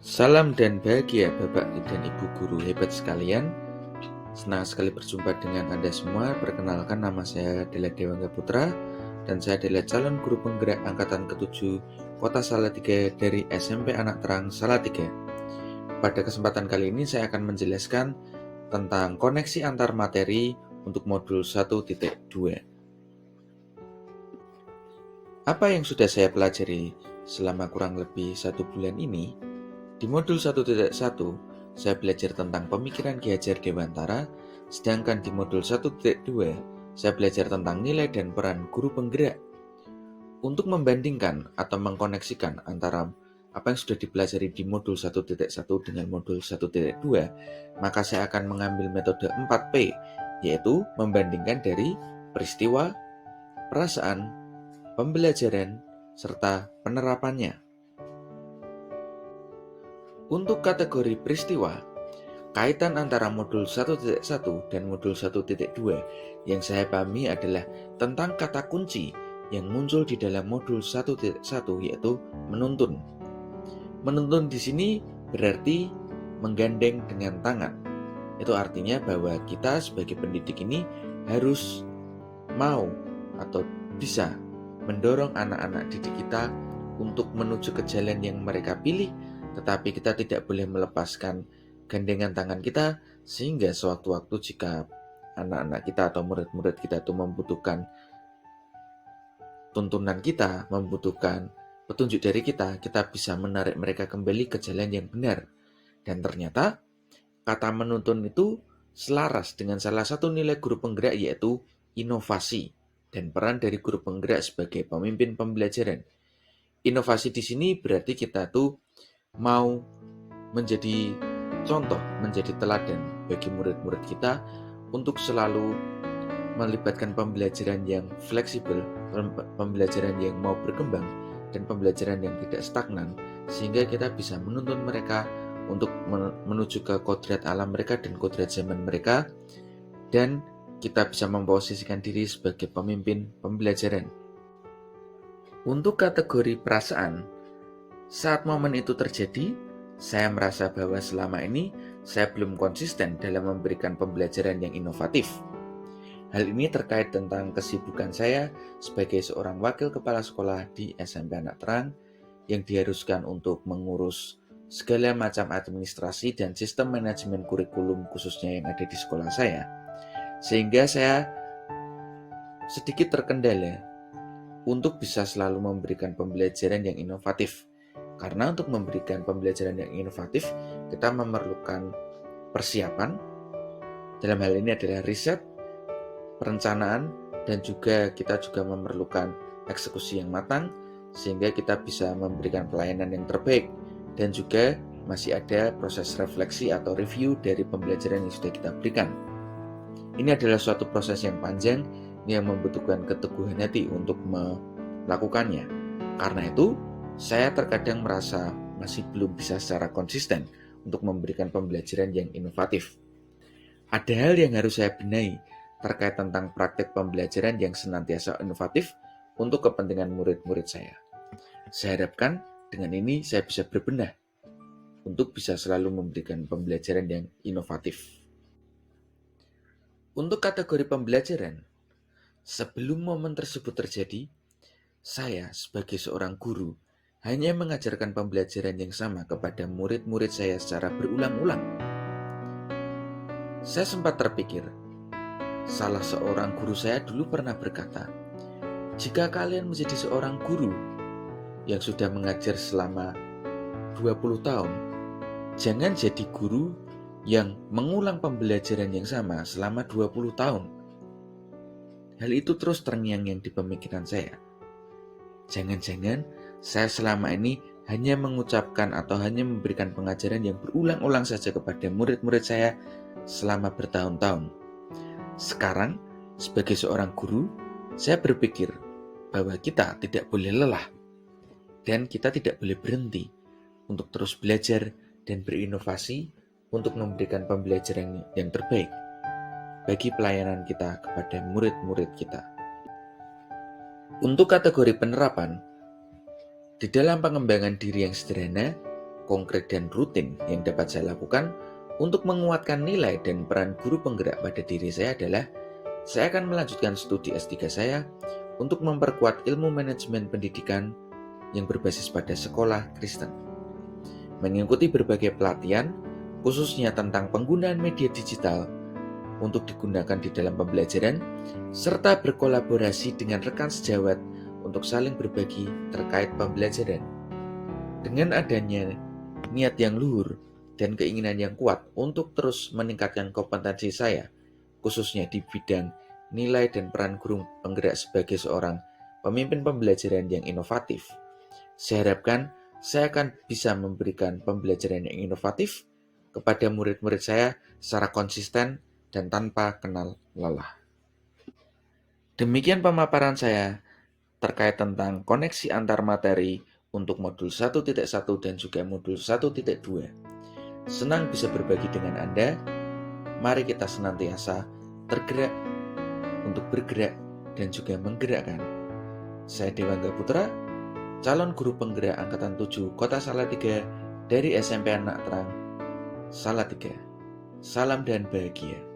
Salam dan bahagia Bapak dan Ibu guru hebat sekalian. Senang sekali berjumpa dengan Anda semua. Perkenalkan, nama saya adalah Dewangga Putra dan saya adalah calon guru penggerak angkatan ke-7 Kota Salatiga dari SMP Anak Terang Salatiga. Pada kesempatan kali ini saya akan menjelaskan tentang koneksi antar materi untuk modul 1.2. Apa yang sudah saya pelajari selama kurang lebih 1 bulan ini? Di modul 1.1, saya belajar tentang pemikiran Ki Hajar Dewantara, sedangkan di modul 1.2, saya belajar tentang nilai dan peran guru penggerak. Untuk membandingkan atau mengkoneksikan antara apa yang sudah dipelajari di modul 1.1 dengan modul 1.2, maka saya akan mengambil metode 4P, yaitu membandingkan dari peristiwa, perasaan, pembelajaran, serta penerapannya. Untuk kategori peristiwa, kaitan antara modul 1.1 dan modul 1.2 yang saya pahami adalah tentang kata kunci yang muncul di dalam modul 1.1, yaitu menuntun. Menuntun di sini berarti menggandeng dengan tangan. Itu artinya bahwa kita sebagai pendidik ini harus mau atau bisa mendorong anak-anak didik kita untuk menuju ke jalan yang mereka pilih, tetapi kita tidak boleh melepaskan gandengan tangan kita, sehingga sewaktu-waktu jika anak-anak kita atau murid-murid kita itu membutuhkan tuntunan kita, membutuhkan petunjuk dari kita bisa menarik mereka kembali ke jalan yang benar. Dan ternyata kata menuntun itu selaras dengan salah satu nilai guru penggerak, yaitu inovasi dan peran dari guru penggerak sebagai pemimpin pembelajaran. Inovasi di sini berarti kita tuh mau menjadi contoh, menjadi teladan bagi murid-murid kita untuk selalu melibatkan pembelajaran yang fleksibel, pembelajaran yang mau berkembang, dan pembelajaran yang tidak stagnan, sehingga kita bisa menuntun mereka untuk menuju ke kodrat alam mereka dan kodrat zaman mereka, dan kita bisa memposisikan diri sebagai pemimpin pembelajaran. Untuk kategori perasaan, saat momen itu terjadi, saya merasa bahwa selama ini saya belum konsisten dalam memberikan pembelajaran yang inovatif. Hal ini terkait tentang kesibukan saya sebagai seorang wakil kepala sekolah di SMP Anak Terang yang diharuskan untuk mengurus segala macam administrasi dan sistem manajemen kurikulum khususnya yang ada di sekolah saya. Sehingga saya sedikit terkendala untuk bisa selalu memberikan pembelajaran yang inovatif. Karena untuk memberikan pembelajaran yang inovatif, kita memerlukan persiapan, dalam hal ini adalah riset, perencanaan, dan juga kita juga memerlukan eksekusi yang matang, sehingga kita bisa memberikan pelayanan yang terbaik, dan juga masih ada proses refleksi atau review dari pembelajaran yang sudah kita berikan. Ini adalah suatu proses yang panjang yang membutuhkan keteguhan hati untuk melakukannya. Karena itu, saya terkadang merasa masih belum bisa secara konsisten untuk memberikan pembelajaran yang inovatif. Ada hal yang harus saya benahi terkait tentang praktek pembelajaran yang senantiasa inovatif untuk kepentingan murid-murid saya. Saya harapkan dengan ini saya bisa berbenah untuk bisa selalu memberikan pembelajaran yang inovatif. Untuk kategori pembelajaran, sebelum momen tersebut terjadi, saya sebagai seorang guru hanya mengajarkan pembelajaran yang sama kepada murid-murid saya secara berulang-ulang. Saya sempat terpikir, salah seorang guru saya dulu pernah berkata, jika kalian menjadi seorang guru yang sudah mengajar selama 20 tahun, jangan jadi guru yang mengulang pembelajaran yang sama selama 20 tahun. Hal itu terus terngiang-ngiang di pemikiran saya. Jangan-jangan saya selama ini hanya mengucapkan atau hanya memberikan pengajaran yang berulang-ulang saja kepada murid-murid saya selama bertahun-tahun. Sekarang, sebagai seorang guru, saya berpikir bahwa kita tidak boleh lelah dan kita tidak boleh berhenti untuk terus belajar dan berinovasi untuk memberikan pembelajaran yang terbaik bagi pelayanan kita kepada murid-murid kita. Untuk kategori penerapan, di dalam pengembangan diri yang sederhana, konkret dan rutin yang dapat saya lakukan untuk menguatkan nilai dan peran guru penggerak pada diri saya adalah saya akan melanjutkan studi S3 saya untuk memperkuat ilmu manajemen pendidikan yang berbasis pada sekolah Kristen. Mengikuti berbagai pelatihan, khususnya tentang penggunaan media digital untuk digunakan di dalam pembelajaran, serta berkolaborasi dengan rekan sejawat untuk saling berbagi terkait pembelajaran. Dengan adanya niat yang luhur dan keinginan yang kuat untuk terus meningkatkan kompetensi saya, khususnya di bidang nilai dan peran guru penggerak sebagai seorang pemimpin pembelajaran yang inovatif, saya harapkan saya akan bisa memberikan pembelajaran yang inovatif kepada murid-murid saya secara konsisten dan tanpa kenal lelah. Demikian pemaparan saya terkait tentang koneksi antar materi untuk modul 1.1 dan juga modul 1.2. Senang bisa berbagi dengan Anda. Mari kita senantiasa tergerak untuk bergerak dan juga menggerakkan. Saya Dewangga Putra, calon guru penggerak Angkatan 7 Kota Salatiga dari SMP Anak Terang, Salatiga. Salam dan bahagia.